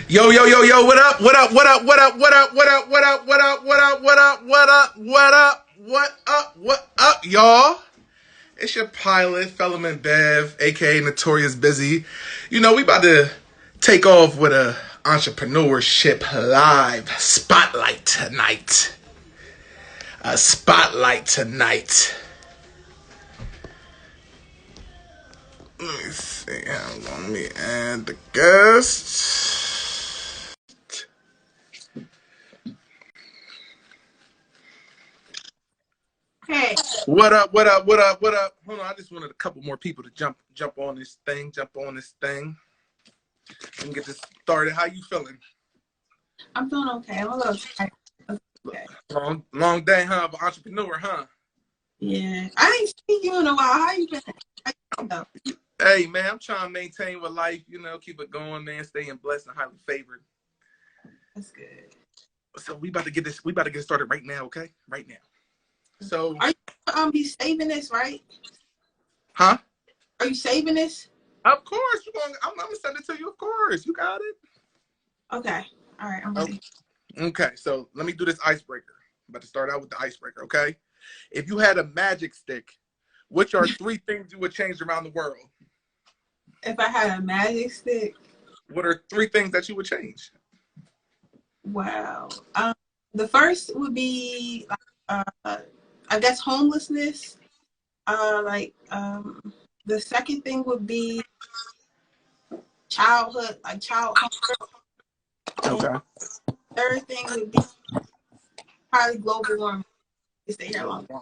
Yo, yo, yo, yo, what up? What up? What up? What up? What up? What up? What up? What up? What up? What up? What up? What up? What up? What up, y'all? It's your pilot, Fellowman Bev, aka Notorious Busy. You know, we about to take off with a entrepreneurship live spotlight tonight. A spotlight tonight. Let me see. Hold on, let me add the guests. Hey, What up? What up? What up? What up? Hold on, I just wanted a couple more people to jump on this thing, and get this started. How you feeling? I'm doing okay. I'm a little tired. Okay. Long day, huh? Of an entrepreneur, huh? Yeah, I ain't seen you in a while. How you been? How you been, though? Hey man, I'm trying to maintain with life, keep it going, man, staying blessed and highly favored. That's good. So we about to get started right now, okay? Right now. So Are you be saving this, right? huh? Are you saving this? Of course, I'm gonna send it to you, of course. You got it. Okay. All right, I'm Oh, ready. okay, so let me do this icebreaker. I'm about to start out with the icebreaker, okay? If you had a magic stick, which are three things you would change around the world? If I had a magic stick, What are three things that you would change? wow. The first would be, I guess, homelessness. The second thing would be childhood, like child hunger. And Okay. third thing would be probably global warming. To stay here longer.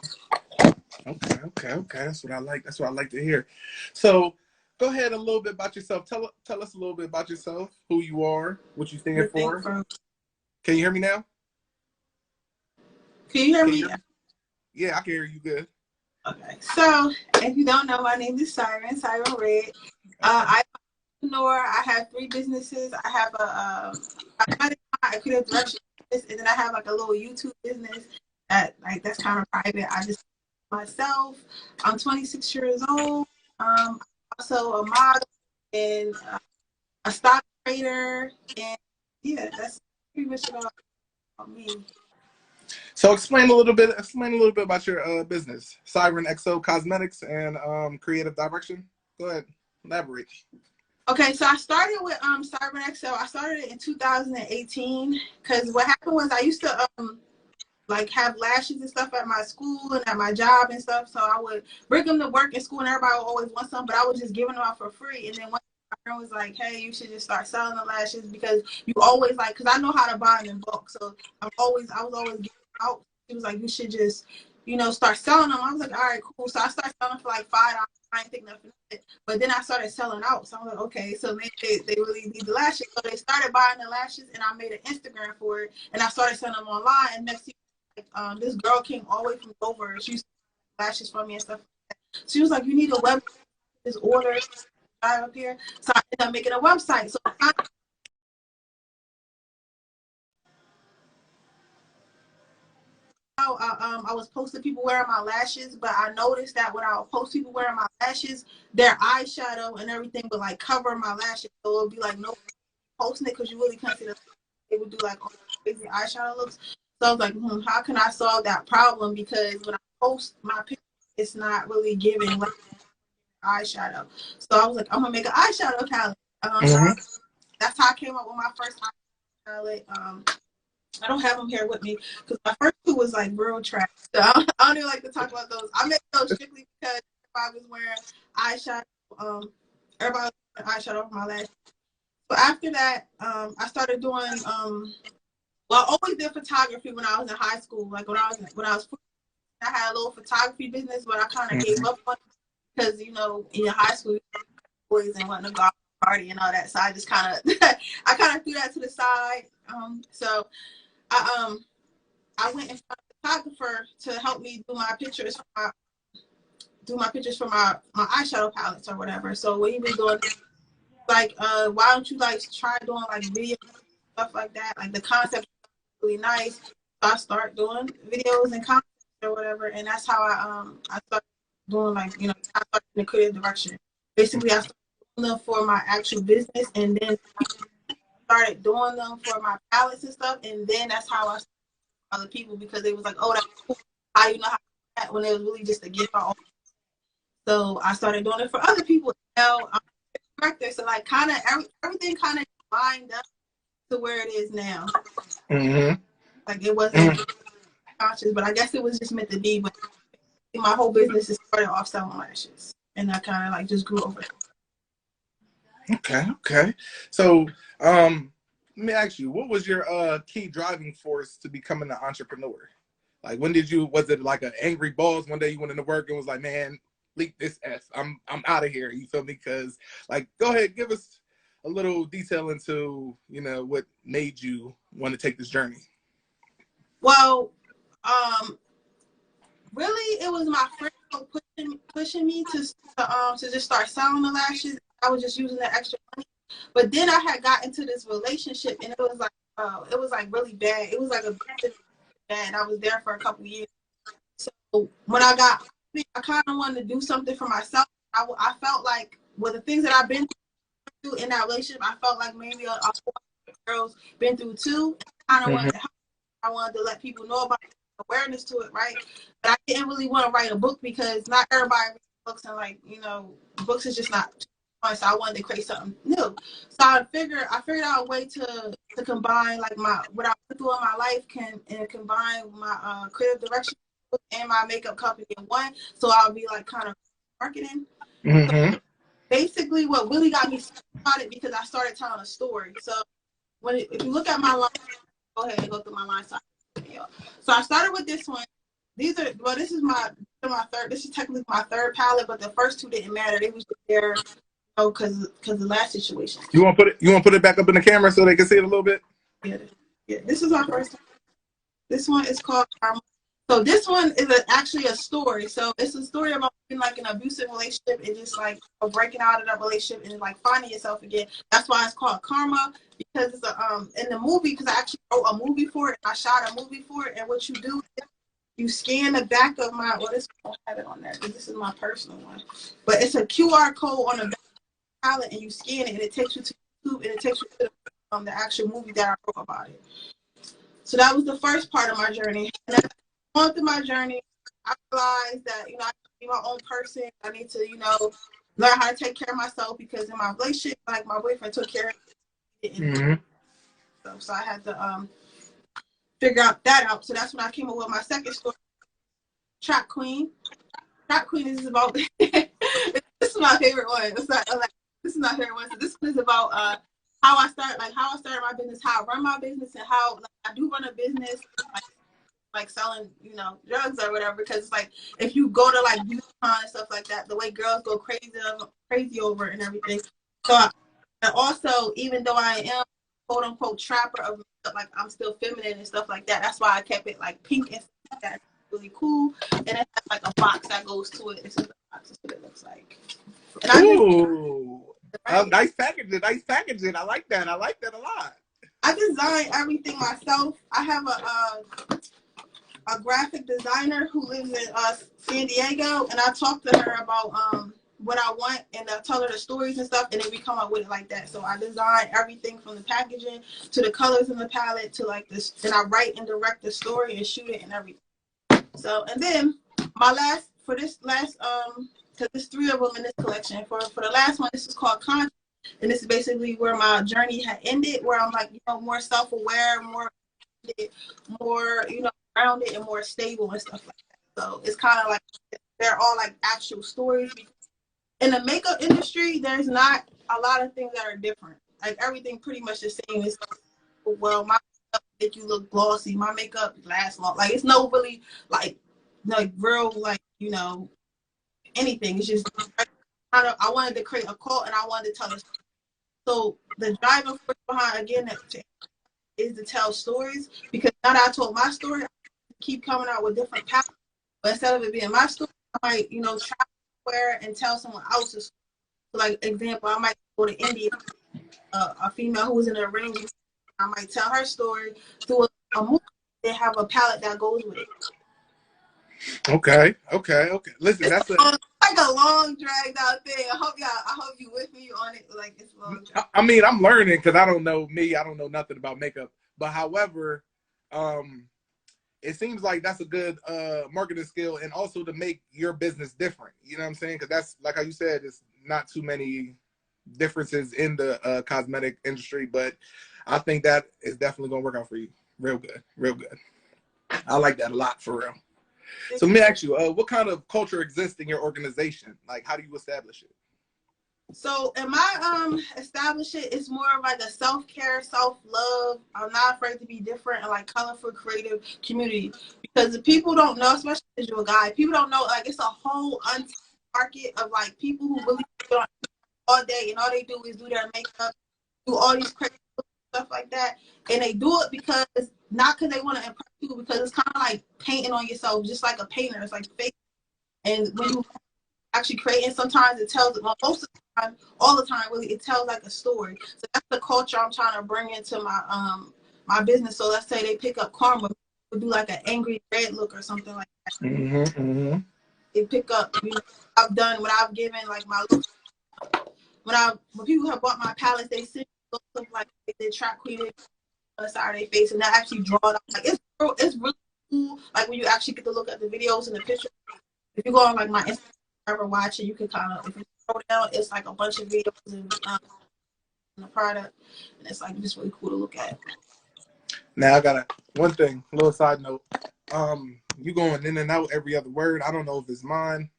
Okay. That's what I like. That's what I like to hear. So, go ahead a little bit about yourself. Tell us a little bit about yourself, who you are, what you stand The thing for. from Can you hear me now? Can you hear Can you me? hear me? Yeah, I can hear you good. Okay. So, if you don't know, my name is Siren, Siren Red. I'm an entrepreneur. I have three businesses. I have a creative direction business, and then I have like a little YouTube business that's kind of private. I just myself. I'm 26 years old. I'm also a model and a stock trader, and yeah, that's pretty much about me. So, explain a little bit. Explain a little bit about your business, Sirenxo Cosmetics and Creative Direction. Go ahead, elaborate. Okay, so I started with Cyber. I started it in 2018 because what happened was I used to like have lashes and stuff at my school and at my job and stuff. So I would bring them to work in school and everybody would always want some, but I was just giving them out for free. And then one my friend was like, "Hey, you should just start selling the lashes because you always like because I know how to buy them in bulk. So I was always giving them out. She was like, you should just start selling them. I was like, all right, cool. So I started selling for like $5. I didn't think nothing of it. But then I started selling out. So I was like, okay, so maybe they really need the lashes. So they started buying the lashes and I made an Instagram for it and I started selling them online. And next thing, this girl came all the way from Dover. She used to buy lashes from me and stuff like that. She was like, you need a website, this order up here. So I ended up making a website. So I was posting people wearing my lashes, but I noticed that when I would post people wearing my lashes, their eyeshadow and everything would like cover my lashes. So it would be like no posting it because you really can't see the. They would do like all crazy eyeshadow looks. So I was like, how can I solve that problem? Because when I post my picture, it's not really giving like eyeshadow. So I was like, I'm gonna make an eyeshadow palette. Mm-hmm. That's how I came up with my first eyeshadow palette. I don't have them here with me because my first two was like real trash. So I don't even like to talk about those. I made those strictly because everybody was wearing eyeshadow. Everybody was wearing eyeshadow over my lashes. So after that, I started doing. Well, I always did photography when I was in high school. Like I had a little photography business, but I kind of gave up on it because in your high school, boys and wanting to go out party and all that. So I just kind of I kind of threw that to the side. So I went and found a photographer to help me do my pictures for my eyeshadow palettes or whatever. So what he was doing like why don't you like try doing like video stuff like that? Like the concept is really nice. So I start doing videos and content or whatever, and that's how I started doing like I started in the creative direction. Basically I started doing them for my actual business and then started doing them for my palettes and stuff, and then that's how I started other people because they was like, oh, that's cool. How you know how to do that when it was really just a gift. So I started doing it for other people. Now I'm a director, so like kind of everything kind of lined up to where it is now. Mm-hmm. Like it wasn't conscious, but I guess it was just meant to be. But my whole business is started off selling lashes, and I kind of like just grew over it. Okay. So, let me ask you, what was your key driving force to becoming an entrepreneur? Like, when was it like an angry boss one day you went into work and was like, man, leak this S, I'm out of here. You feel me? Because, like, go ahead, give us a little detail into, what made you want to take this journey. Well, really, it was my friend pushing me to just start selling the lashes. I was just using the extra money, but then I had got into this relationship, and it was like really bad. It was like a bad. I was there for a couple years. So when I kind of wanted to do something for myself. I felt like with the things that I've been through in that relationship, I felt like maybe a girls been through too. I kind of wanted to help. I wanted to let people know about awareness to it, right? But I didn't really want to write a book because not everybody reads books, and like books is just not fun. So I wanted to create something new. So I figured out a way to combine like what I went through in my life and combine my creative direction and my makeup company in one. So I'll be like kind of marketing. Mm-hmm. So basically, what really got me started because I started telling a story. So if you look at my line, go ahead and go through my line. So I started with this one. This is my third. This is technically my third palette, but the first two didn't matter. They was just there, because the last situation. You want to put it back up in the camera so they can see it a little bit? Yeah. This is my first one. This one is called Karma. So this one is actually a story. So it's a story about being like an abusive relationship and just like breaking out of that relationship and like finding yourself again. That's why it's called Karma, because it's in the movie, because I actually wrote a movie for it. I shot a movie for it, and what you do is you scan the back of I don't have it on there because this is my personal one, but it's a QR code on the back of the palette, and you scan it, and it takes you to YouTube, and it takes you to the actual movie that I wrote about it. So that was the first part of my journey. And as going through my journey, I realized that, I need to be my own person. I need to, learn how to take care of myself, because in my relationship, like my boyfriend took care of me. Mm-hmm. So I had to figure that out. So that's when I came up with my second story, Trap Queen. Trap Queen is about, this is my favorite one. This is my favorite one. So this one is about how I started my business, how I run my business, and how I do run a business, like selling, drugs or whatever. Because it's like if you go to like beauty con and stuff like that, the way girls go crazy over it and everything. So and also, even though I am quote unquote trapper of makeup, like I'm still feminine and stuff like that. That's why I kept it like pink and stuff like that. Really cool. And it has like a box that goes to it. This is the box. This is what it looks like. And Ooh. Nice packaging. I like that a lot. I design everything myself. I have a graphic designer who lives in San Diego, and I talk to her about what I want, and I tell her the stories and stuff, and then we come up with it like that. So I design everything from the packaging to the colors in the palette to like this, and I write and direct the story and shoot it and everything. So, and then because there's 3 of them in this collection. For the last one, this is called Conscious, and this is basically where my journey had ended, where I'm like, more self-aware, more, grounded and more stable and stuff like that. So it's kind of like they're all like actual stories. In the makeup industry, there's not a lot of things that are different. Like everything pretty much the same. It's well, my makeup make you look glossy. My makeup lasts long. Like it's no really like real anything. It's just I wanted to create a cult, and I wanted to tell a story. So the driving force behind again is to tell stories, because now that I told my story, I keep coming out with different palettes. But instead of it being my story, I might try somewhere and tell someone else's story. So like example, I might go to India, a female who was in a arrangement. I might tell her story through a movie. They have a palette that goes with it. Okay. Listen, that's a like a long dragged out thing. I hope you with me on it. Like it's long. I mean, I'm learning because I don't know nothing about makeup. But however, it seems like that's a good marketing skill, and also to make your business different. You know what I'm saying? Because that's like how you said, it's not too many differences in the cosmetic industry, but I think that is definitely gonna work out for you. Real good, real good. I like that a lot, for real. So let me ask you, what kind of culture exists in your organization? Like, how do you establish it? So in my establish it's more of like a self-care, self-love. I'm not afraid to be different and like colorful, creative community. Because the people don't know, especially as you're a guy, people don't know like it's a whole untapped market of like people who really do it all day and all they do is do their makeup, do all these crazy stuff like that. And they do it because not because they want to impress people, because it's kind of like painting on yourself, just like a painter. It's like fake. And when you actually creating, sometimes it tells, well, most of the time, all the time, really, it tells like a story. So that's the culture I'm trying to bring into my my business. So let's say they pick up karma, we do like an angry red look or something like that. Mm-hmm. They pick up, you know, I've done when I've given like my look. When people have bought my palettes, they see looks of like they did track queen on the side of their face, and that actually drawn up. Like it's really cool. Like when you actually get to look at the videos and the pictures. If you go on like my Instagram, ever watch it, you can kind of, if you scroll down, it's like a bunch of videos and the product, and it's like just really cool to look at. Now I got one thing, a little side note. You going in and out every other word. I don't know if it's mine.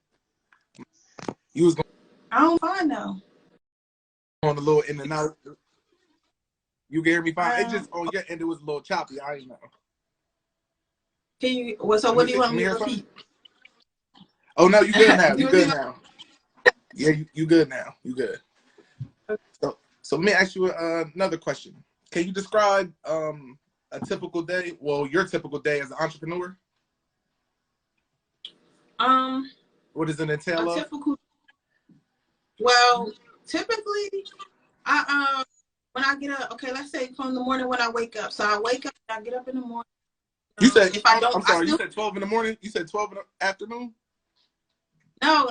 You was going. I don't find though. On a little in and out. You can hear me fine. It just on your end it was a little choppy. I ain't know. Can you? Well, so what do you want me to repeat? Oh no, you good now. You good now. Yeah, you good now. You good. So let me ask you another question. Can you describe a typical day? Well, your typical day as an entrepreneur. What does it entail? A typical. Well, typically, I when I get up, okay, let's say from the morning when I wake up. So I wake up, I get up in the morning. You said if I don't, I'm sorry. You said 12 in the morning. You said 12 in the afternoon. No.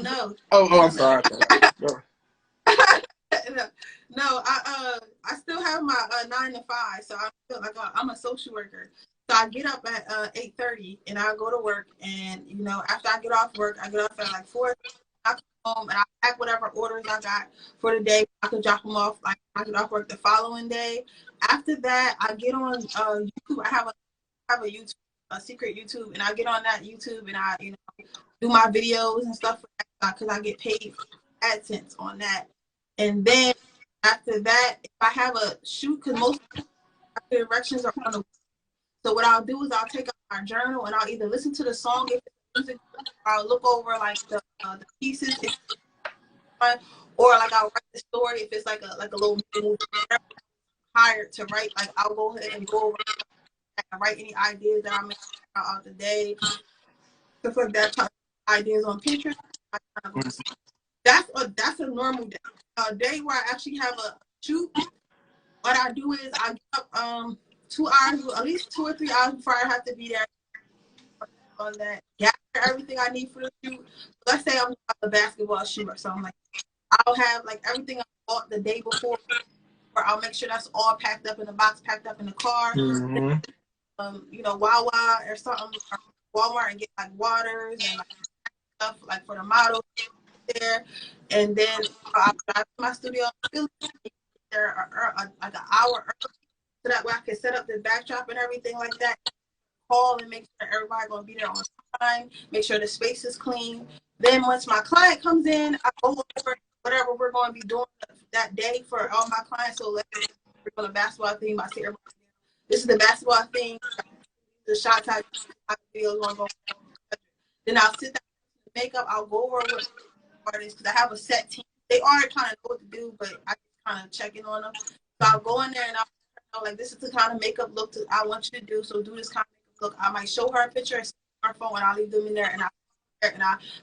Oh, I'm sorry. No, I still have my 9 to 5, so I feel like I'm a social worker. So I get up at 8:30 and I go to work, and you know after I get off work, I get off at like 4. I come home and I pack whatever orders I got for the day. I can drop them off. Like I get off work the following day. After that, I get on YouTube. I have a YouTube, a secret YouTube, and I get on that YouTube and I do my videos and stuff because I get paid AdSense on that. And then after that, if I have a shoot, because most of the directions are on the, so what I'll do is I'll take out my journal and I'll either listen to the song if it's music, or I'll look over like the pieces, or like I'll write the story if it's like a little movie. Hired to write, like I'll go ahead and go over and write any ideas that I make out the day, stuff like that. Ideas on Pinterest. That's a normal day. A day where I actually have a shoot. What I do is I get up 2 hours, at least 2 or 3 hours before I have to be there on that. Gather everything I need for the shoot. Let's say I'm a basketball shoot or something like that. I'll have like everything I bought the day before, or I'll make sure that's all packed up in the box, packed up in the car. Mm-hmm. Wawa or something, or Walmart, and get like waters and like stuff like for the models there. And then I'll drive to my studio there like an hour early, so that way I can set up the backdrop and everything like that. Call and make sure everybody's gonna be there on time. Make sure the space is clean. Then once my client comes in, I go over whatever we're going to be doing that day for all my clients. So let's say we're on a basketball theme. I see everybody. This is the basketball theme. The shot type video is going to go. Then I'll sit down with makeup. I'll go over with artists because I have a set team. They already kind of know what to do, but I just kind of check in on them. So I'll go in there and I'll know, like, this is the kind of makeup look I want you to do. So do this kind of makeup look. I might show her a picture and her phone, and I'll leave them in there, and I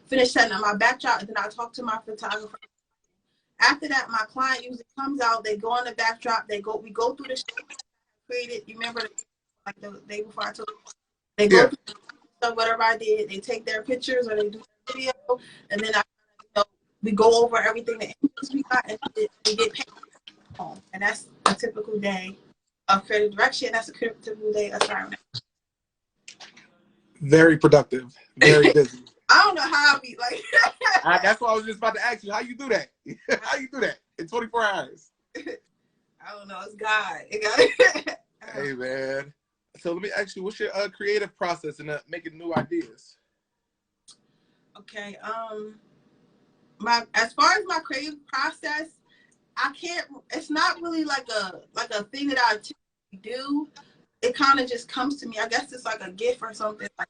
finish setting up my backdrop, and then I'll talk to my photographer. After that, my client usually comes out. They go on the backdrop. We go through the shit created. You remember like the day before I told you? They go through stuff, whatever I did. They take their pictures or they do their video, and then I we go over everything the images we got, and we get paid home. And that's a typical day of creative direction. That's a typical day of Siren. Very productive. Very busy. I don't know how I be like. That's what I was just about to ask you. How you do that? How you do that in 24 hours? I don't know. It's God. It got. Hey man. So let me ask you, what's your creative process in making new ideas? Okay. As far as my creative process, I can't. It's not really like a thing that I do. It kind of just comes to me. I guess it's like a gift or something. Like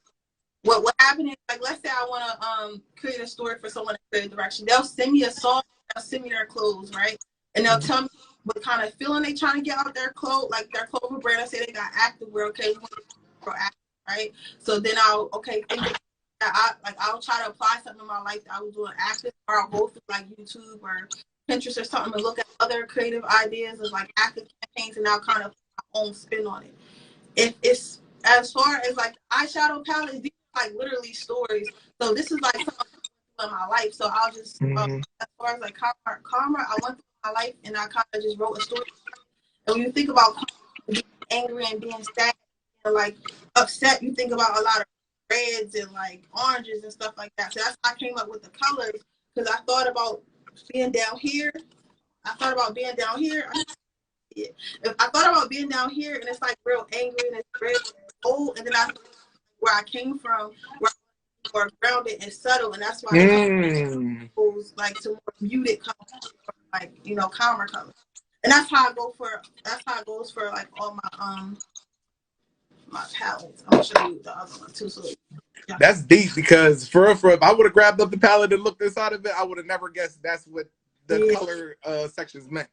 what happened is, like, let's say I want to create a story for someone in creative direction. They'll send me a song. They'll send me their clothes, right? And they'll tell me what kind of feeling they trying to get out their clothes, like their clothing brand. I say they got activewear, okay, right? So then I'll think that I'll try to apply something in my life that I was doing active, or I'll go through like YouTube or Pinterest or something and look at other creative ideas of like active campaigns, and I'll kind of put my own spin on it. If it's as far as like eyeshadow palettes, these are like literally stories. So this is like something in my life. So I'll just as far as like karma, I went through my life and I kind of just wrote a story. And when you think about being angry and being sad and like upset, you think about a lot of reds and like oranges and stuff like that. So that's how I came up with the colors, because I thought about being down here. I thought about being down here. I thought about being down here, and it's like real angry and it's real old. And then I where I came from, where I was grounded and subtle, and that's why it goes like to more muted colors, like calmer colors. And that's how I go for. That's how it goes for like all my palettes. I'm gonna show you the other one too. So yeah. That's deep, because for if I would have grabbed up the palette and looked inside of it, I would have never guessed that's what the color sections meant.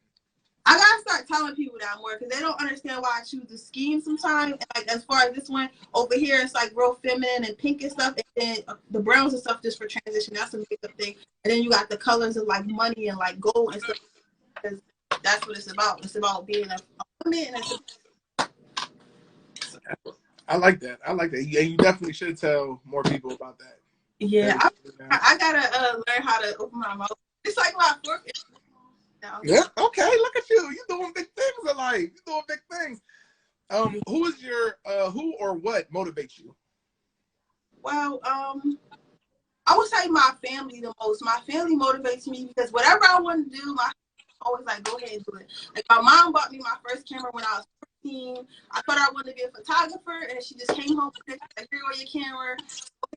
I gotta start telling people that more, because they don't understand why I choose the scheme sometimes. And like as far as this one over here, it's like real feminine and pink and stuff, and then the browns and stuff just for transition. That's a makeup thing. And then you got the colors of like money and like gold and stuff, because that's what it's about. It's about being a woman. And I like that. And you definitely should tell more people about that. Yeah, I gotta learn how to open my mouth. It's like my fourth. Yeah. Okay. Look at you. You doing big things in life. You doing big things. Who is your who or what motivates you? Well, I would say my family the most. My family motivates me, because whatever I want to do, my always like, go ahead and do it. Like my mom bought me my first camera when I was 14. I thought I wanted to be a photographer, and she just came home with it. Like, here go your camera. Go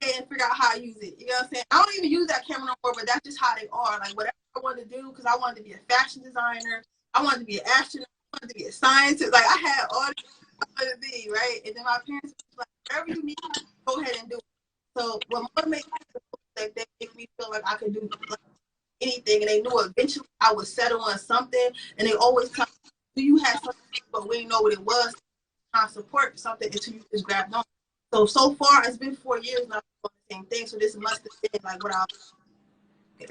ahead and figure out how to use it. You know what I'm saying? I don't even use that camera no more, but that's just how they are. Like whatever I wanted to do, because I wanted to be a fashion designer. I wanted to be an astronaut. I wanted to be a scientist. Like I had all the I wanted to be, right? And then my parents were like, whatever you need, go ahead and do it. So what motivates me, like they make me feel like I could do like anything, and they knew eventually I would settle on something. And they always tell me, do you have something, but we didn't know what it was. Trying to support something until you just grabbed on. So far it's been 4 years now doing the same thing. So this must have been like what I was. Your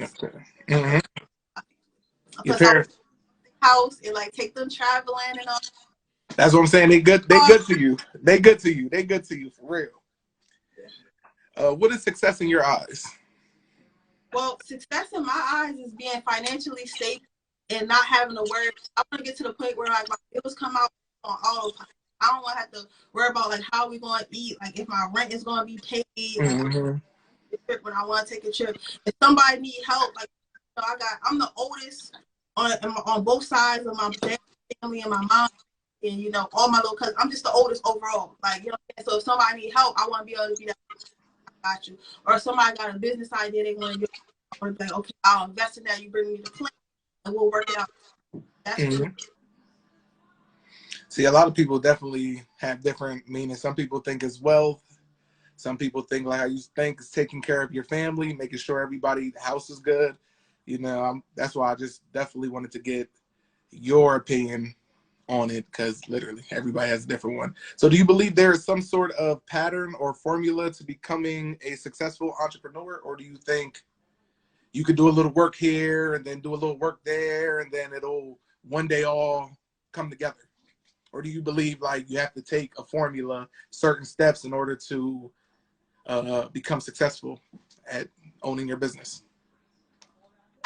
Plus I parents. was in the house and like take them traveling and all. That's what I'm saying. They good. They good to you. They good to you. They good to you for real. What is success in your eyes? Well, success in my eyes is being financially stable and not having to worry. I want to get to the point where like my bills come out on autopilot. I don't want to have to worry about like how we going to eat, like if my rent is going to be paid, like when I want to take a trip. If somebody need help, like I'm the oldest on both sides of my family and my mom, and all my little cousins. I'm just the oldest overall. Like so if somebody need help, I want to be able to be that. I got you. Or if somebody got a business idea they want to do, I want to be like, okay, I'll invest in that. You bring me the plan, and we'll work it out. That's true. See, a lot of people definitely have different meanings. Some people think it's wealth. Some people think like how you think is taking care of your family, making sure everybody, the house is good. That's why I just definitely wanted to get your opinion on it, because literally everybody has a different one. So do you believe there is some sort of pattern or formula to becoming a successful entrepreneur? Or do you think you could do a little work here and then do a little work there, and then it'll one day all come together? Or do you believe like you have to take a formula, certain steps in order to become successful at owning your business?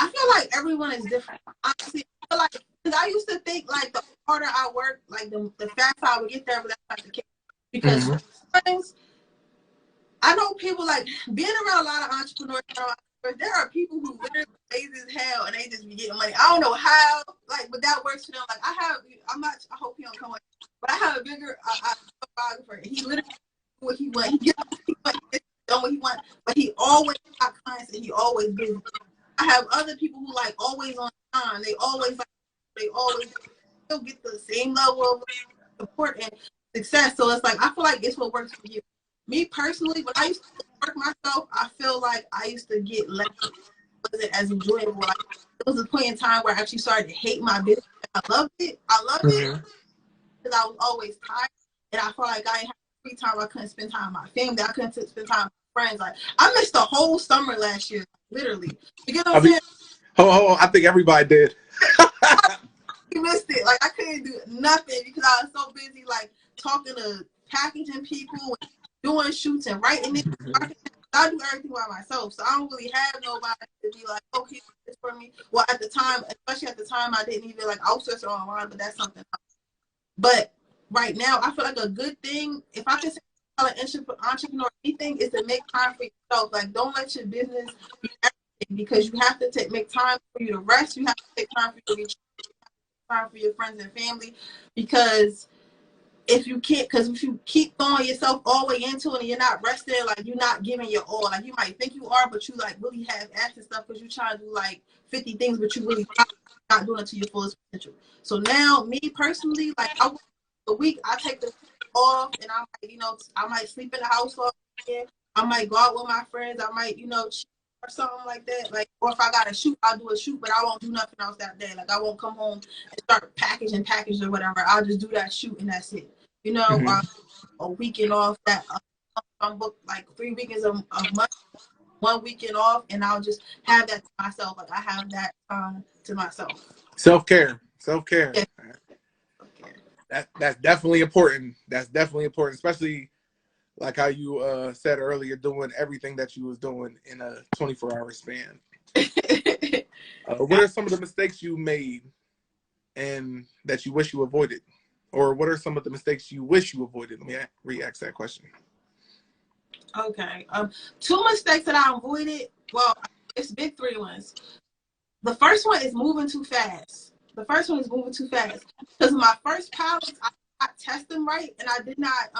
I feel like everyone is different. Honestly, I feel like, because I used to think like the harder I work, like the faster I would get there, but that's not the case. Because friends, I know people like being around a lot of entrepreneurs. There are people who literally lazy as hell and they just be getting money. I don't know how, like, but that works for them. Like, I'm not. I hope he don't come away, but I have a bigger photographer. He literally do what he wants. He gets done what he wants, but he always got clients and he always busy. I have other people who like always on time. They always still get the same level of support and success. So it's like I feel like it's what works for you. Me personally, when I used to work myself, I feel like I used to get less. It wasn't as enjoyable. Like, there was a point in time where I actually started to hate my business. I loved it. I loved it because I was always tired, and I felt like I didn't have free time. I couldn't spend time with my family. I couldn't spend time with my friends. Like, I missed the whole summer last year, literally. You get what I'm saying? Hold on, I think everybody did. You missed it. Like, I couldn't do nothing because I was so busy, like, talking to packaging people, and doing shoots and writing it. I do everything by myself, so I don't really have nobody to be like, okay, this for me. Well, at the time, especially at the time, I didn't even like outsource it online, but that's something else. But right now, I feel like a good thing, if I could say an entrepreneur anything, is to make time for yourself. Like, don't let your business be everything, because you have to make time for you to rest. You have to take time for you to reach, time for your friends and family, because if you can't, because if you keep throwing yourself all the way into it and you're not resting, like, you're not giving your all. Like, you might think you are, but you like really have action stuff because you trying to do like 50 things, but you really not doing it to your fullest potential. So now, me personally, like, a week I take the off, and I might, I might sleep in the house all weekend. I might go out with my friends. I might, or something like that. Like, or if I got to shoot, I'll do a shoot, but I won't do nothing else that day. Like, I won't come home and start packaging or whatever. I'll just do that shoot and that's it. A weekend off that I'm booked like 3 weekends a month, 1 weekend off, and I'll just have that to myself. Like, I have that to myself. Self-care. Yeah. That's definitely important. That's definitely important, especially like how you said earlier, doing everything that you was doing in a 24-hour span. What are some of the mistakes you made and that you wish you avoided? Or what are some of the mistakes you wish you avoided? Let me re-ask that question. Okay. 2 mistakes that I avoided. Well, it's big 3 ones. The first one is moving too fast. Because my first pallets, I did not test them right, and I did not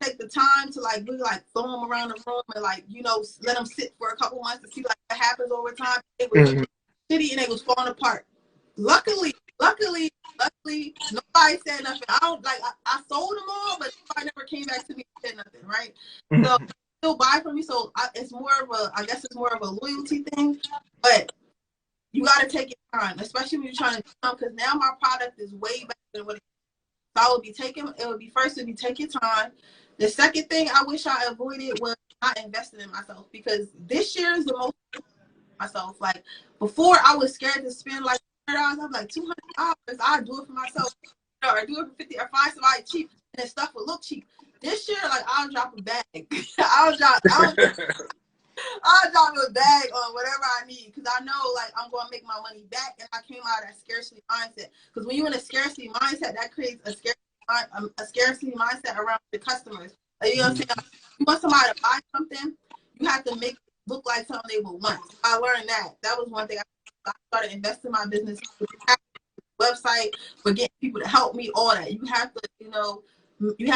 take the time to like really like throw them around the room and like let them sit for a couple months to see like what happens over time. It was shitty and it was falling apart. Luckily, nobody said nothing. I sold them all, but nobody never came back to me and said nothing, right? So still buy from me. So it's more of a loyalty thing, but you got to take your time, especially when you're trying to do something, because now my product is way better than what it is. So it would be first to be take your time. The second thing I wish I avoided was not investing in myself, because this year is the most myself. Like, before, I was scared to spend like $100. I'm like, $200. I'll do it for myself, or do it for 50, or find somebody cheap, and then stuff will look cheap. This year, like, I'll drop a bag. I'll drop a bag on whatever I need, because I know like I'm going to make my money back, and I came out of that scarcity mindset. Because when you're in a scarcity mindset, that creates a scarcity mindset around the customers. Like, you know what I'm saying? You want somebody to buy something, you have to make it look like something they would want. So I learned that. That was one thing. I started investing in my business, website, for getting people to help me. All that you have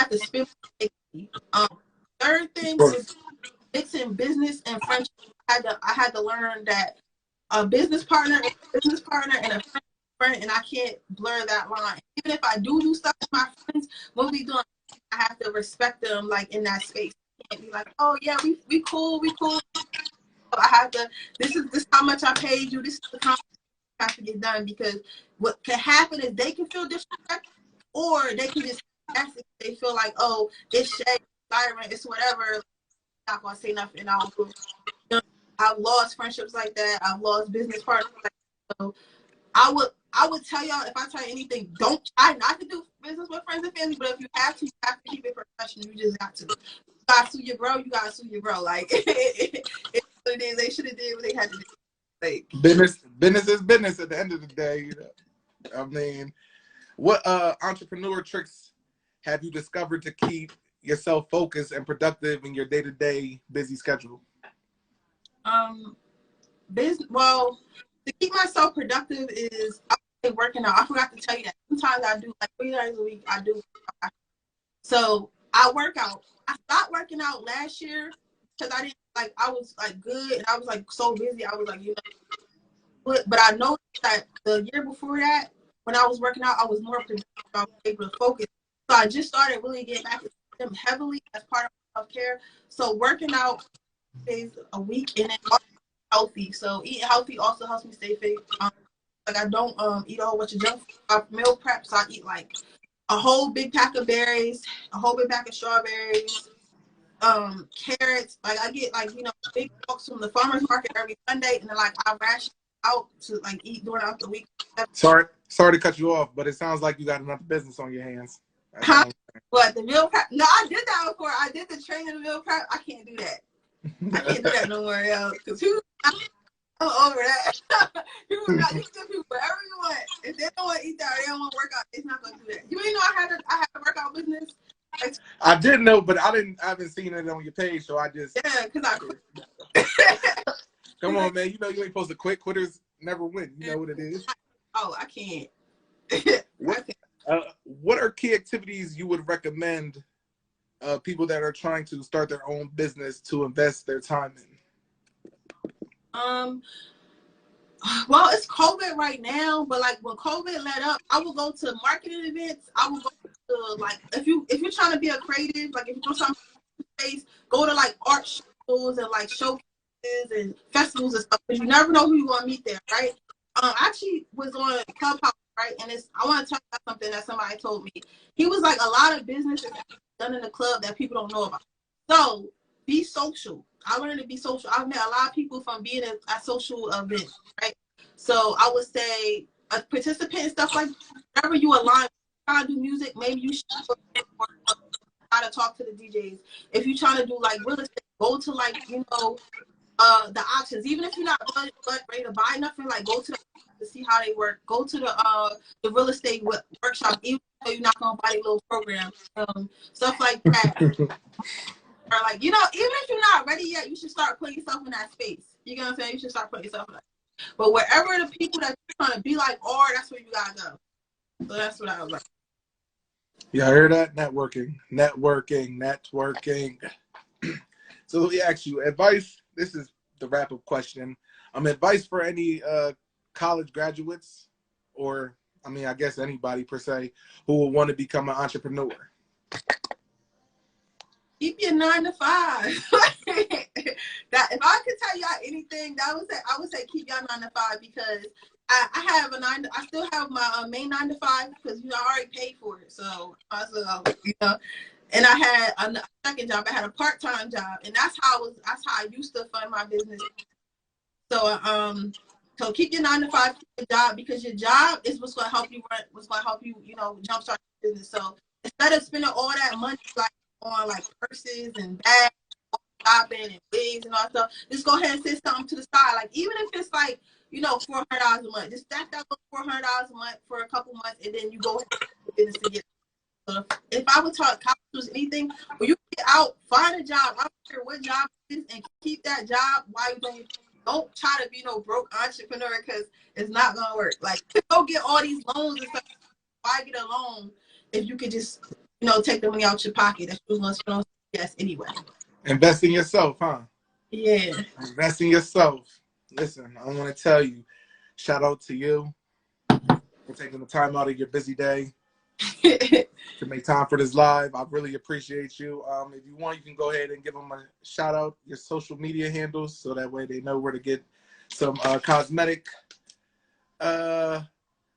to spend. Third thing is mixing business and friendship. I had to learn that a business partner is a business partner and a friend, and I can't blur that line. Even if I do stuff with my friends, when we doing, I have to respect them like in that space. I can't be like, oh yeah, we cool. So I have to. This is how much I paid you. This is the time I have to get done, because what can happen is they can feel disrespected, or they can just they feel like, oh, it's Shay, Siren, it's whatever. Not gonna say nothing. I've lost friendships like that. I've lost business partners like that. So I would tell y'all, if I tell you anything, don't try not to do business with friends and family. But if you have to keep it professional. You just got to. You gotta sue your bro. Like, it's what it is. They should have did what they had to do. Like, business is business at the end of the day. You know? I mean, what entrepreneur tricks have you discovered to keep yourself focused and productive in your day-to-day busy schedule? well, to keep myself productive is I'm working out. I forgot to tell you that sometimes I do like 3 days a week. I do. So I work out. I stopped working out last year because I didn't like. I was like good and I was like so busy. I was like, you know, but I noticed that the year before that, when I was working out, I was more productive. I was able to focus. So I just started really getting back to them heavily as part of my self-care. So working out days a week and then also healthy. So eating healthy also helps me stay fit. Like I don't eat a whole bunch of junk food. I meal prep, so I eat like a whole big pack of berries, a whole big pack of strawberries, carrots. Like I get like, you know, big bulks from the farmer's market every Sunday, and then like I ration out to like eat during the week. Sorry to cut you off, but it sounds like you got enough business on your hands. But the meal prep, no, I did that before. I did the training of meal prep. I can't do that. I can't do that no more, yo. Because I'm over that. People not, you can tell people whatever you want. If they don't want to eat that or they don't want to work out, it's not gonna do that. You ain't know I had a workout business. Like, I did know, but I haven't seen it on your page, so I just because I quit. Come on, man. You know you ain't supposed to quit. Quitters never win. You know what it is. Oh, I can't. What are key activities you would recommend people that are trying to start their own business to invest their time in? Well, it's COVID right now, but like when COVID let up, I will go to marketing events. I will go to like if you're trying to be a creative, like if you go to some space, go to like art shows and like showcases and festivals and stuff, because you never know who you want to meet there, right? I actually was on Clubhouse, right? And I want to tell you something that somebody told me. He was like, a lot of business is done in the club that people don't know about. So be social. I learned to be social. I've met a lot of people from being at social events, right? So I would say a participant and stuff like that, whenever you align, trying to do music, maybe you should try to talk to the DJs. If you're trying to do like real estate, go to like, you know, the auctions. Even if you're not ready to buy nothing, like go to to see how they work. Go to the real estate workshop, even though you're not gonna buy a little program, stuff like that. Or like, you know, even if you're not ready yet, you should start putting yourself in that space. You know what I'm saying? You should start putting yourself in that space. But wherever the people that you're trying to be like are, that's where you gotta go. So that's what I was like. Yeah, I hear that. Networking. So let me ask you, advice. This is the wrap-up question. Advice for any college graduates, or I mean, I guess anybody per se, who will want to become an entrepreneur. Keep your 9 to 5. That if I could tell y'all anything, I would say keep y'all 9 to 5, because I have I still have my main 9 to 5 because, you know, I already paid for it. So you know, and I had a second job. I had a part-time job, and that's how I used to fund my business. So so keep your 9 to 5, keep your job, because your job is what's gonna help you you know, jumpstart your business. So instead of spending all that money like on like purses and bags, shopping and wigs and all that stuff, just go ahead and set something to the side. Like even if it's like, you know, $400 a month, just stack that $400 a month for a couple months, and then you go ahead and business together. So if I would talk college anything, when you get out, find a job. I don't care what job it is, and keep that job while you're doing. Don't try to be no broke entrepreneur, because it's not gonna work. Like, go get all these loans and stuff. Why get a loan if you could just, you know, take the money out your pocket that you're gonna spend on yes anyway? Invest in yourself, huh? Yeah. Invest in yourself. Listen, I want to tell you, shout out to you for taking the time out of your busy day to make time for this live. I really appreciate you. If you want, you can go ahead and give them a shout out, your social media handles, so that way they know where to get some cosmetic, where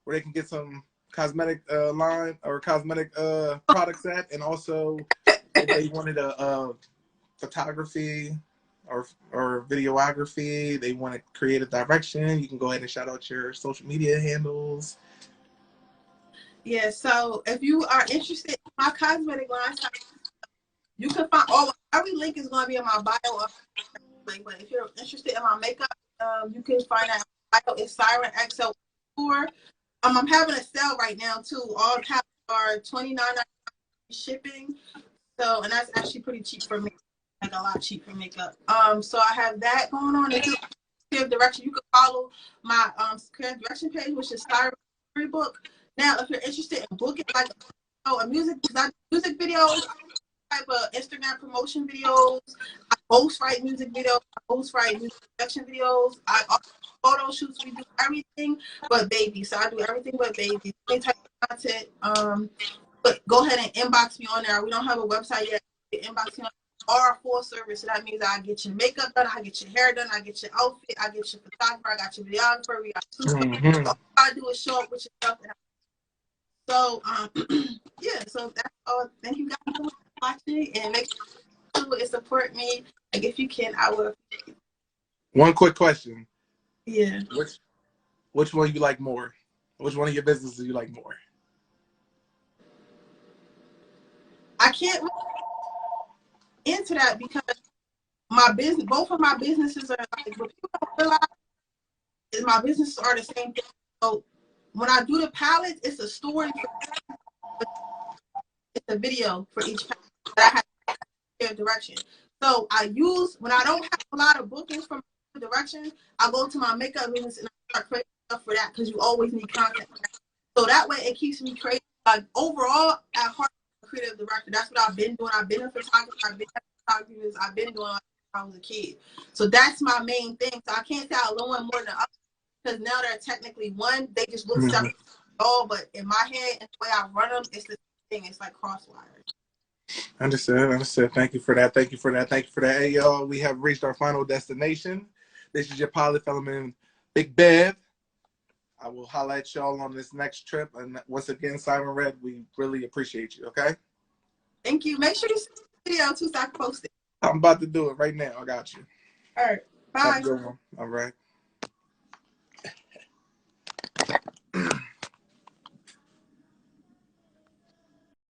they can get some cosmetic line or cosmetic products at, and also if they wanted a photography or videography, they want to create a direction, you can go ahead and shout out your social media handles. Yeah, so if you are interested in my cosmetic line, you can find every link is going to be in my bio. But if you're interested in my makeup, You can find that it's Sirenxo. I'm having a sale right now too. All caps are $29.99 shipping. So, and that's actually pretty cheap for me, like a lot cheap for makeup. So I have that going on. If you creative direction, you can follow my creative direction page, which is Siren Book. Now, if you're interested in booking like a music videos, type of Instagram promotion videos, I ghostwrite music videos, I ghostwrite music production videos, I also photo shoots. We do everything but baby. So I do everything but baby. Any type of content. But go ahead and inbox me on there. We don't have a website yet. Inbox me on our full service. So that means I get your makeup done, I get your hair done, I get your outfit, I get your photographer, I got your videographer, we got two stuff. All I do is show up with your stuff. So yeah, so that's all. Thank you guys for watching, and make sure to support me. Like if you can, I will. One quick question. Yeah. Which one you like more? Which one of your businesses you like more? I can't into that because my business, both of my businesses are like, what people don't realize is my businesses are the same thing. So when I do the palettes, it's a story. It's a video for each palette that I have to direction. So I use, when I don't have a lot of bookings from direction, I go to my makeup business and I start creating stuff for that because you always need content. So that way it keeps me creative. Like overall, at heart, I'm a creative director. That's what I've been doing. I've been a photographer. I've been I've been doing it since I was a kid. So that's my main thing. So I can't say I learn one more than others because now they're technically one. They just look separate. All, but in my head and the way I run them, it's the same thing. It's like crosswires. Understood. Thank you for that. Hey, y'all, we have reached our final destination. This is your pilot, Fellowman Big Bev. I will highlight y'all on this next trip. And once again, Siren Red, we really appreciate you, okay? Thank you. Make sure you see the video too so I can post it. I'm about to do it right now. I got you. All right. Bye. Have a good one. All right.